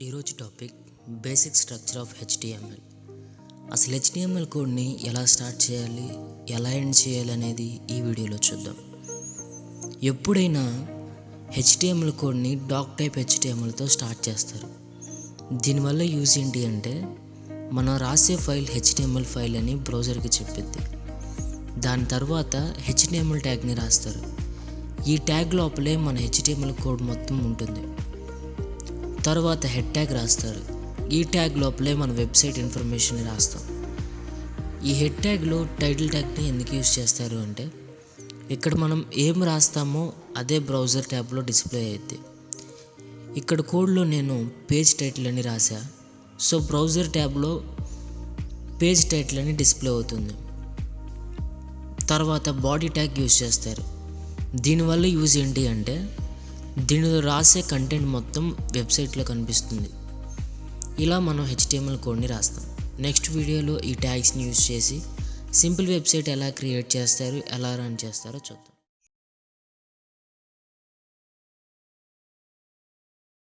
ఈరోజు topic basic structure of HTML. అసలు HTML కోడ్ని ఎలా స్టార్ట్ చేయాలి, ఎలా ఎండ్ చేయాలి అనేది ఈ వీడియోలో చూద్దాం. ఎప్పుడైనా హెచ్టిఎంఎల్ కోడ్ని డాక్ టైప్ హెచ్టిఎంఎల్తో స్టార్ట్ చేస్తారు. దీనివల్ల యూజ్ ఏంటి అంటే మనం రాసే ఫైల్ హెచ్టిఎంఎల్ ఫైల్ అని బ్రౌజర్కి చెప్పిద్ది. దాని తర్వాత హెచ్టిఎంఎల్ ట్యాగ్ని రాస్తారు. ఈ ట్యాగ్ లోపలే మన హెచ్టిఎంఎల్ కోడ్ మొత్తం ఉంటుంది. తర్వాత హెడ్ ట్యాగ్ రాస్తారు. ఈ ట్యాగ్ లోపలే మన వెబ్సైట్ ఇన్ఫర్మేషన్ రాస్తాం. ఈ హెడ్ ట్యాగ్లో టైటిల్ ట్యాగ్ని ఎందుకు యూజ్ చేస్తారు అంటే ఇక్కడ మనం ఏం రాస్తామో అదే బ్రౌజర్ ట్యాబ్లో డిస్ప్లే అయ్యిద్ది. ఇక్కడ కోడ్లో నేను పేజ్ టైటిల్ అని రాసా, సో బ్రౌజర్ ట్యాబ్లో పేజ్ టైటిల్ అని డిస్ప్లే అవుతుంది. తర్వాత బాడీ ట్యాగ్ యూజ్ చేస్తారు. దీనివల్ల యూజ్ ఏంటి అంటే దీనిలో రాసే కంటెంట్ మొత్తం వెబ్సైట్లో కనిపిస్తుంది. ఇలా మనం హెచ్టిఎంఎల్ కోడ్ని రాస్తాం. నెక్స్ట్ వీడియోలో ఈ ట్యాగ్స్ని యూజ్ చేసి సింపుల్ వెబ్సైట్ ఎలా క్రియేట్ చేస్తారు, ఎలా రన్ చేస్తారో చూద్దాం.